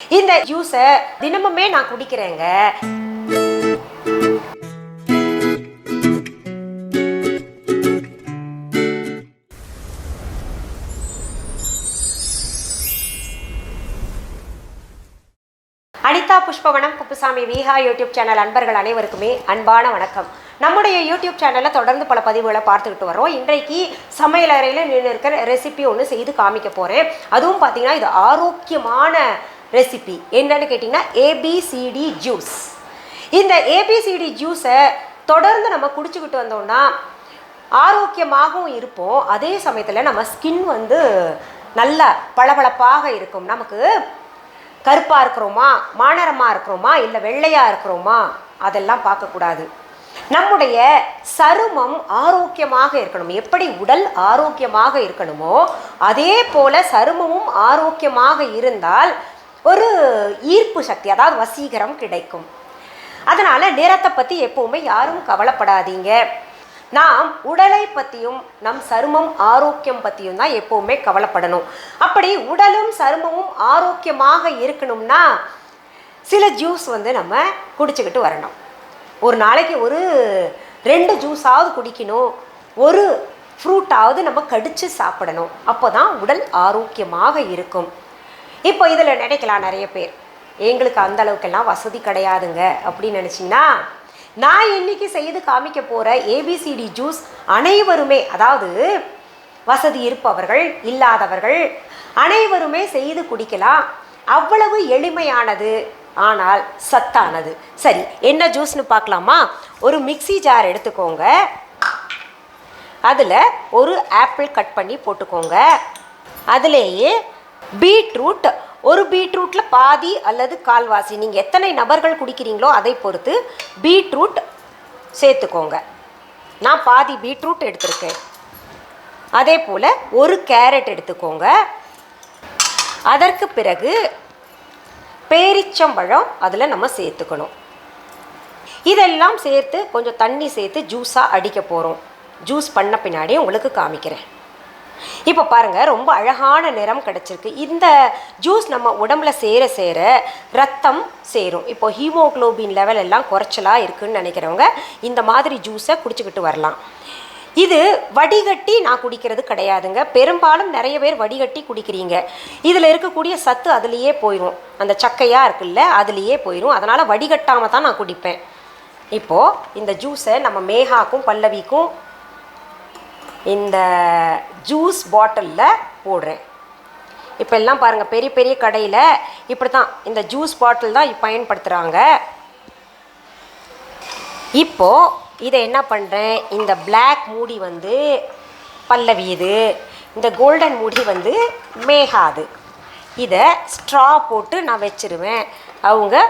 இந்த ஜூஸை தினமுமே நான் குடிக்கிறேங்க. அனிதா புஷ்பவனம் குப்புசாமி விஹா யூடியூப் சேனல் அன்பர்கள் அனைவருக்குமே அன்பான வணக்கம். நம்முடைய யூடியூப் சேனலில் தொடர்ந்து பல பதிவுகளை பார்த்துக்கிட்டு வரோம். இன்றைக்கு சமையல் அறையில் நின்று இருக்கிற ரெசிபி ஒன்று செய்து காமிக்க போகிறேன். அதுவும் பார்த்தீங்கன்னா இது ஆரோக்கியமான ரெசிபி. என்னன்னு கேட்டிங்கன்னா ABCD ஜூஸ். இந்த ABCD ஜூஸை தொடர்ந்து நம்ம குடிச்சுக்கிட்டு வந்தோம்னா ஆரோக்கியமாகவும் இருப்போம். அதே சமயத்தில் நம்ம ஸ்கின் நல்ல பளபளப்பாக இருக்கும். நமக்கு கருப்பாக இருக்கிறோமா, மாநரமாக இருக்கிறோமா, இல்லை வெள்ளையாக இருக்கிறோமா, அதெல்லாம் பார்க்கக்கூடாது. நம்முடைய சருமம் ஆரோக்கியமாக இருக்கணும். எப்படி உடல் ஆரோக்கியமாக இருக்கணுமோ அதே போல சருமமும் ஆரோக்கியமாக இருந்தால் ஒரு ஈர்ப்பு சக்தி, அதாவது வசீகரம் கிடைக்கும். அதனால் நிறத்தை பற்றி எப்போவுமே யாரும் கவலைப்படாதீங்க. நாம் உடலை பற்றியும் நம் சருமம் ஆரோக்கியம் பற்றியும் தான் எப்போவுமே கவலைப்படணும். அப்படி உடலும் சருமமும் ஆரோக்கியமாக இருக்கணும்னா சில ஜூஸ் நம்ம குடிச்சுக்கிட்டு வரணும். ஒரு நாளைக்கு ஒரு 2 ஜூஸாவது குடிக்கணும். ஒரு ஃப்ரூட்டாவது நம்ம கடித்து சாப்பிடணும். அப்போ தான் உடல் ஆரோக்கியமாக இருக்கும். இப்போ இதில் நினைக்கலாம் நிறைய பேர், எங்களுக்கு அந்த அளவுக்கெல்லாம் வசதி கிடையாதுங்க அப்படின்னு நினச்சிங்கன்னா, நான் இன்னைக்கு செய்து காமிக்க போகிற ABCD ஜூஸ் அனைவருமே, அதாவது வசதி இருப்பவர்கள் இல்லாதவர்கள் அனைவருமே செய்து குடிக்கலாம். அவ்வளவு எளிமையானது, ஆனால் சத்தானது. சரி, என்ன ஜூஸ்னு பார்க்கலாமா? ஒரு மிக்ஸி ஜார் எடுத்துக்கோங்க. அதில் ஒரு ஆப்பிள் கட் பண்ணி போட்டுக்கோங்க. அதிலேயே பீட்ரூட், ஒரு பீட்ரூட்டில் பாதி அல்லது கால்வாசி, நீங்கள் எத்தனை நபர்கள் குடிக்கிறீங்களோ அதை பொறுத்து பீட்ரூட் சேர்த்துக்கோங்க. நான் பாதி பீட்ரூட் எடுத்திருக்கேன். அதே போல் ஒரு கேரட் எடுத்துக்கோங்க. அதற்கு பிறகு பேரிச்சம்பழம் அதில் நம்ம சேர்த்துக்கணும். இதெல்லாம் சேர்த்து கொஞ்சம் தண்ணி சேர்த்து ஜூஸாக அடிக்க போகிறோம். ஜூஸ் பண்ண பின்னாடி உங்களுக்கு காமிக்கிறேன். இப்போ பாருங்கள், ரொம்ப அழகான நிறம் கிடச்சிருக்கு. இந்த ஜூஸ் நம்ம உடம்புல சேர சேர ரத்தம் சேரும். இப்போ ஹீமோக்ளோபின் லெவல் எல்லாம் குறைச்சலாக இருக்குதுன்னு நினைக்கிறவங்க இந்த மாதிரி ஜூஸை குடிச்சிக்கிட்டு வரலாம். இது வடிகட்டி நான் குடிக்கிறது கிடையாதுங்க. பெரும்பாலும் நிறைய பேர் வடிகட்டி குடிக்கிறீங்க. இதில் இருக்கக்கூடிய சத்து அதுலேயே போயிடும். அந்த சக்கையாக இருக்குல்ல, அதுலேயே போயிடும். அதனால் வடிகட்டாமல் தான் நான் குடிப்பேன். இப்போது இந்த ஜூஸை நம்ம மேகாக்கும் பல்லவிக்கும் இந்த ஜூஸ் பாட்டிலில் போடுறேன். இப்போ எல்லாம் பாருங்கள், பெரிய பெரிய கடையில் இப்படி தான் இந்த ஜூஸ் பாட்டில் தான் பயன்படுத்துகிறாங்க. இப்போது இதை என்ன பண்ணுறேன், இந்த பிளாக் மூடி பல்லவி, இது இந்த கோல்டன் மூடி மேகாது. இதை ஸ்ட்ரா போட்டு நான் வச்சிருவேன். அவங்க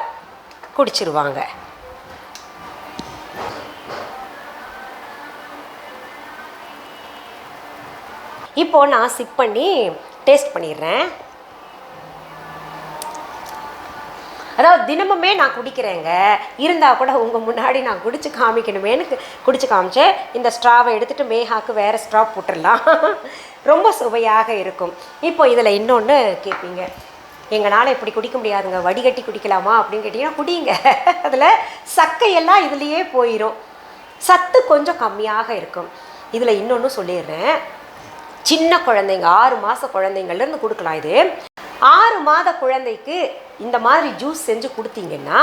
குடிச்சிருவாங்க. இப்போது நான் சிப் பண்ணி டேஸ்ட் பண்ணிடுறேன். அதாவது தினமுமே நான் குடிக்கிறேங்க, இருந்தால் கூட உங்கள் முன்னாடி நான் குடிச்சு காமிக்கணுமேனு குடிச்சு காமிச்சேன். இந்த ஸ்ட்ராவை எடுத்துகிட்டு மேகாக்கு வேறு ஸ்ட்ரா போட்டுடலாம். ரொம்ப சுவையாக இருக்கும். இப்போ இதில் இன்னொன்று கேட்பீங்க, எங்களால் இப்படி குடிக்க முடியாதுங்க, வடிகட்டி குடிக்கலாமா அப்படின்னு கேட்டிங்கன்னா குடிங்க. அதில் சக்கையெல்லாம் இதுலேயே போயிடும். சத்து கொஞ்சம் கம்மியாக இருக்கும். இதில் இன்னொன்று சொல்லிடுறேன், சின்ன குழந்தைங்க 6 மாத குழந்தைங்கள்லேருந்து கொடுக்கலாம். இது 6 மாத குழந்தைக்கு இந்த மாதிரி ஜூஸ் செஞ்சு கொடுத்தீங்கன்னா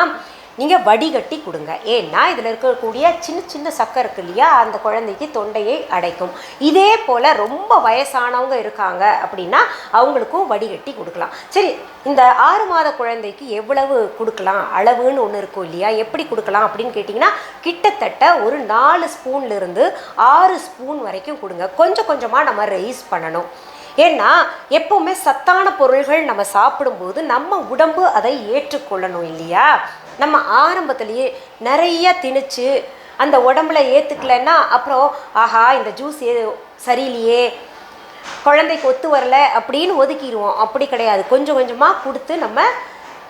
நீங்கள் வடிகட்டி கொடுங்க. ஏன்னா இதில் இருக்கக்கூடிய சின்ன சின்ன சக்கரை இருக்கு இல்லையா, அந்த குழந்தைக்கு தொண்டையை அடைக்கும். இதே போல் ரொம்ப வயசானவங்க இருக்காங்க அப்படின்னா அவங்களுக்கும் வடிகட்டி கொடுக்கலாம். சரி, இந்த 6 மாத குழந்தைக்கு எவ்வளவு கொடுக்கலாம், அளவுன்னு ஒன்று இருக்கும் இல்லையா, எப்படி கொடுக்கலாம் அப்படின்னு கேட்டிங்கன்னா கிட்டத்தட்ட ஒரு 4 ஸ்பூன்லேருந்து 6 ஸ்பூன் வரைக்கும் கொடுங்க. கொஞ்சம் கொஞ்சமாக நம்ம ரைஸ் பண்ணணும். ஏன்னா எப்போவுமே சத்தான பொருள்கள் நம்ம சாப்பிடும்போது நம்ம உடம்பு அதை ஏற்றுக்கொள்ளணும் இல்லையா. நம்ம ஆரம்பத்திலேயே நிறைய திணிச்சு அந்த உடம்புல ஏற்றுக்கலைன்னா அப்புறம் ஆஹா இந்த ஜூஸ் சரியில்லையே, குழந்தைக்கு ஒத்து வரல அப்படின்னு ஒதுக்கிடுவோம். அப்படி கிடையாது. கொஞ்சம் கொஞ்சமாக கொடுத்து நம்ம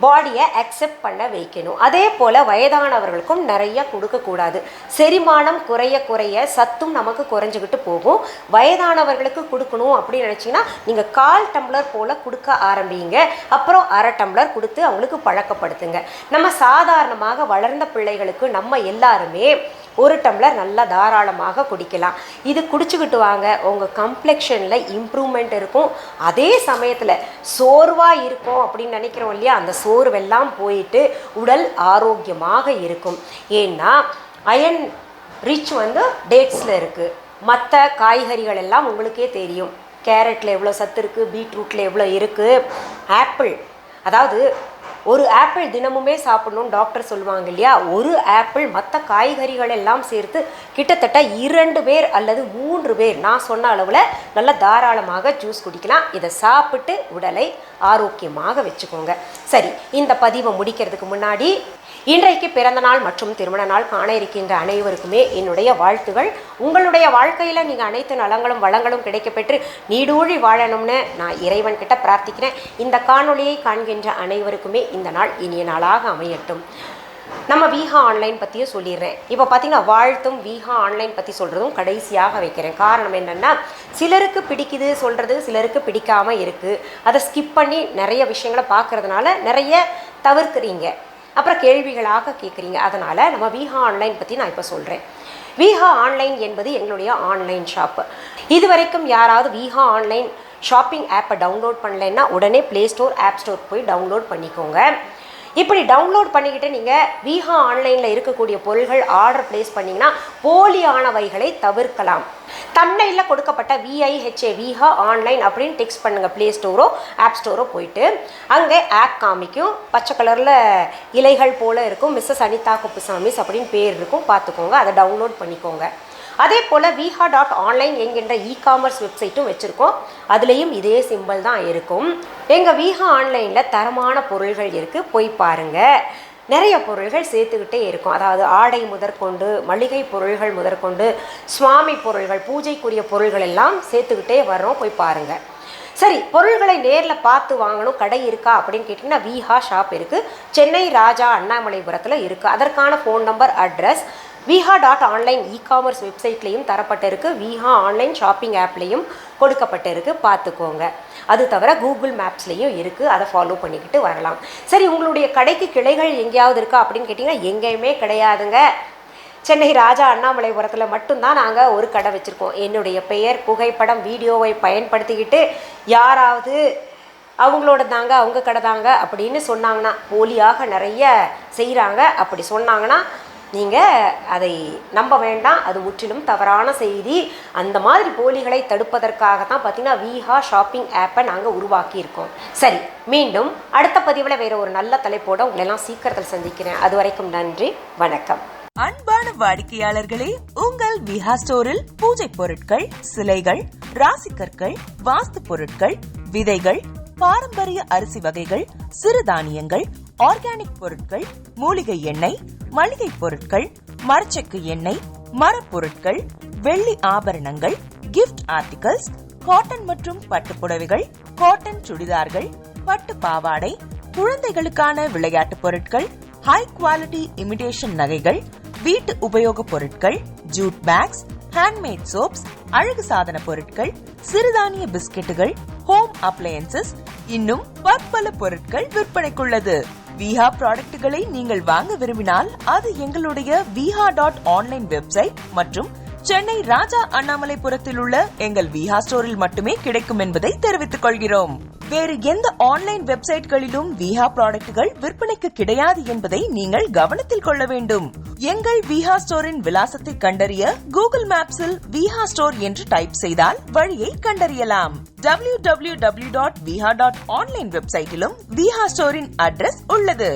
பாடியை அக்செப்ட் பண்ண வைக்கணும். அதே போல் வயதானவர்களுக்கும் நிறைய கொடுக்கக்கூடாது. செரிமானம் குறைய குறைய சத்தும் நமக்கு குறைஞ்சிக்கிட்டு போகும். வயதானவர்களுக்கு கொடுக்கணும் அப்படின்னு நினச்சிங்கன்னா நீங்கள் 1/4 டம்ளர் போல் கொடுக்க ஆரம்பிங்க. அப்புறம் 1/2 டம்ளர் கொடுத்து அவங்களுக்கு பழக்கப்படுத்துங்க. நம்ம சாதாரணமாக வளர்ந்த பிள்ளைகளுக்கு நம்ம எல்லாருமே 1 டம்ளர் நல்லா தாராளமாக குடிக்கலாம். இது குடிச்சுக்கிட்டு வாங்க, உங்கள் கம்ப்ளெக்ஷனில் இம்ப்ரூவ்மெண்ட் இருக்கும். அதே சமயத்தில் சோர்வாக இருக்கும் அப்படின்னு நினைக்கிறோம் இல்லையா, அந்த சோர்வெல்லாம் போயிட்டு உடல் ஆரோக்கியமாக இருக்கும். ஏன்னா அயன் ரிச் டேட்ஸில் இருக்குது. மற்ற காய்கறிகள் எல்லாம் உங்களுக்கே தெரியும். கேரட்டில் எவ்வளோ சத்து இருக்குது, பீட்ரூட்டில் எவ்வளோ இருக்குது. ஆப்பிள், அதாவது ஒரு ஆப்பிள் தினமுமே சாப்பிடணும்னு டாக்டர் சொல்லுவாங்க இல்லையா, ஒரு ஆப்பிள் மற்ற காய்கறிகள் எல்லாம் சேர்த்து கிட்டத்தட்ட 2 பேர் அல்லது 3 பேர் நான் சொன்ன அளவில் நல்லா தாராளமாக ஜூஸ் குடிக்கலாம். இதை சாப்பிட்டு உடலை ஆரோக்கியமாக வச்சுக்கோங்க. சரி, இந்த பதிவை முடிக்கிறதுக்கு முன்னாடி இன்றைக்கு பிறந்த நாள் மற்றும் திருமண நாள் காண இருக்கின்ற அனைவருக்குமே என்னுடைய வாழ்த்துகள். உங்களுடைய வாழ்க்கையில் நீங்கள் அனைத்து நலங்களும் வளங்களும் கிடைக்கப்பெற்று நீடூழி வாழணும்னு நான் இறைவன்கிட்ட பிரார்த்திக்கிறேன். இந்த காணொளியை காண்கின்ற அனைவருக்குமே இந்த நாள் இனிய நாளாக அமையட்டும். நம்ம விஹா ஆன்லைன் பற்றியும் சொல்லிடுறேன். இப்போ பார்த்தீங்கன்னா வாழ்த்தும் விஹா ஆன்லைன் பற்றி சொல்கிறதும் கடைசியாக வைக்கிறேன். காரணம் என்னென்னா, சிலருக்கு பிடிக்குது சொல்கிறது, சிலருக்கு பிடிக்காமல் இருக்குது. அதை ஸ்கிப் பண்ணி நிறைய விஷயங்களை பார்க்குறதுனால நிறைய தவிர்க்கிறீங்க, அப்புறம் கேள்விகளாக கேட்குறீங்க. அதனால் நம்ம விஹா ஆன்லைன் பற்றி நான் இப்போ சொல்கிறேன். விஹா ஆன்லைன் என்பது எங்களுடைய ஆன்லைன் ஷாப்பு. இது வரைக்கும் யாராவது விஹா ஆன்லைன் ஷாப்பிங் ஆப்பை டவுன்லோட் பண்ணலைன்னா உடனே ப்ளே ஸ்டோர், ஆப் ஸ்டோர் போய் டவுன்லோட் பண்ணிக்கோங்க. இப்படி டவுன்லோட் பண்ணிக்கிட்டு நீங்கள் விஹா ஆன்லைனில் இருக்கக்கூடிய பொருள்கள் ஆர்டர் ப்ளேஸ் பண்ணிங்கன்னா போலியானவைகளை தவிர்க்கலாம். தம்ப்நெயிலில் கொடுக்கப்பட்ட VIHA விஹா ஆன்லைன் அப்படின்னு டெக்ஸ்ட் பண்ணுங்கள். ப்ளே ஸ்டோரோ ஆப் ஸ்டோரோ போயிட்டு அங்கே ஆப் காமிக்கும். பச்சை கலரில் இலைகள் போல் இருக்கும். மிஸ்ஸஸ் அனிதா குப்புசாமிஸ் அப்படின்னு பேர் இருக்கும், பார்த்துக்கோங்க. அதை டவுன்லோட் பண்ணிக்கோங்க. அதே போல் viha.online என்கின்ற இ-காமர்ஸ் வெப்சைட்டும் வச்சுருக்கோம். அதுலேயும் இதே சிம்பிள் தான் இருக்கும். எங்கள் விஹா ஆன்லைனில் தரமான பொருள்கள் இருக்குது, போய் பாருங்கள். நிறைய பொருள்கள் சேர்த்துக்கிட்டே இருக்கும். அதாவது ஆடை முதற்கொண்டு, மளிகை பொருள்கள் முதற்கொண்டு, சுவாமி பொருள்கள், பூஜைக்குரிய பொருள்கள் எல்லாம் சேர்த்துக்கிட்டே வர்றோம், போய் பாருங்கள். சரி, பொருள்களை நேரில் பார்த்து வாங்கணும், கடை இருக்கா அப்படின்னு கேட்டிங்கன்னா விஹா ஷாப் இருக்குது. சென்னை ராஜா அண்ணாமலைபுரத்தில் இருக்குது. அதற்கான phone number, address viha.online e-commerce வெப்சைட்லேயும் தரப்பட்டிருக்கு. விஹா ஆன்லைன் ஷாப்பிங் ஆப்லேயும் கொடுக்கப்பட்டிருக்கு, பார்த்துக்கோங்க. அது தவிர கூகுள் மேப்ஸ்லேயும் இருக்குது, அதை ஃபாலோ பண்ணிக்கிட்டு வரலாம். சரி, உங்களுடைய கடைக்கு கிளைகள் எங்கேயாவது இருக்கா அப்படின்னு கேட்டிங்கன்னா எங்கேயுமே கிடையாதுங்க. சென்னை ராஜா அண்ணாமலைபுரத்தில் மட்டும்தான் நாங்கள் ஒரு கடை வச்சுருக்கோம். என்னுடைய பெயர், புகைப்படம், வீடியோவை பயன்படுத்திக்கிட்டு யாராவது அவங்களோட தாங்க, அவங்க கடை தாங்க அப்படின்னு சொன்னாங்கன்னா, போலியாக நிறைய செய்கிறாங்க. அப்படி சொன்னாங்கன்னா நீங்கள் அதை நம்ப வேண்டாம், அது முற்றிலும் தவறான செய்தி. அந்த மாதிரி போலிகளை தடுப்பதற்காகத்தான் பார்த்தீங்கன்னா விஹா ஷாப்பிங் ஆப்பை நாங்கள் உருவாக்கியிருக்கோம். சரி, மீண்டும் அடுத்த பதிவில் வேறு ஒரு நல்ல தலைப்போடு உங்களெல்லாம் சீக்கிரத்தில் சந்திக்கிறேன். அது வரைக்கும் நன்றி, வணக்கம். அன்பான வாடிக்கையாளர்களே, உங்கள் விஹா ஸ்டோரில் பூஜை பொருட்கள், சிலைகள், ராசிக்கற்கள், வாஸ்து பொருட்கள், விதைகள், பாரம்பரிய அரிசி வகைகள், சிறுதானியங்கள், ஆர்கானிக் பொருட்கள், மூலிகை எண்ணெய், மளிகை பொருட்கள், மரச்செக்கு எண்ணெய், மரப்பொருட்கள், வெள்ளி ஆபரணங்கள், கிஃப்ட் ஆர்டிகல்ஸ், காட்டன் மற்றும் பட்டு புடவைகள், காட்டன் சுடிதார்கள், பட்டு பாவாடை, குழந்தைகளுக்கான விளையாட்டு பொருட்கள், ஹை குவாலிட்டி இமிடேஷன் நகைகள், வீட்டு உபயோக பொருட்கள், ஜூட் பேக்ஸ், ஹேண்ட்மேட் சோப்ஸ், அழகு சாதன பொருட்கள், சிறுதானிய பிஸ்கெட்டுகள், ஹோம் அப்ளையன்சஸ், இன்னும் பற்பல பொருட்கள் விற்பனைக்குள்ளது. விஹா ப்ராடக்ட்களை நீங்கள் வாங்க விரும்பினால் அது எங்களுடைய viha.online வெப்சைட் மற்றும் சென்னை ராஜா அண்ணாமலைபுரத்தில் உள்ள எங்கள் விஹா ஸ்டோரில் மட்டுமே கிடைக்கும் என்பதை தெரிவித்துக் கொள்கிறோம். வேறு எந்த ஆன்லைன் வெப்சைட்களிலும் விஹா ப்ராடக்ட்கள் விற்பனைக்கு கிடையாது என்பதை நீங்கள் கவனத்தில் கொள்ள வேண்டும். எங்கள் விஹா ஸ்டோரின் விலாசத்தை கண்டறிய கூகுள் மேப்ஸில் விஹா ஸ்டோர் என்று டைப் செய்தால் வழியை கண்டறியலாம். www.viha.online வெப்சைட்டிலும் விஹா ஸ்டோரின் அட்ரஸ் உள்ளது.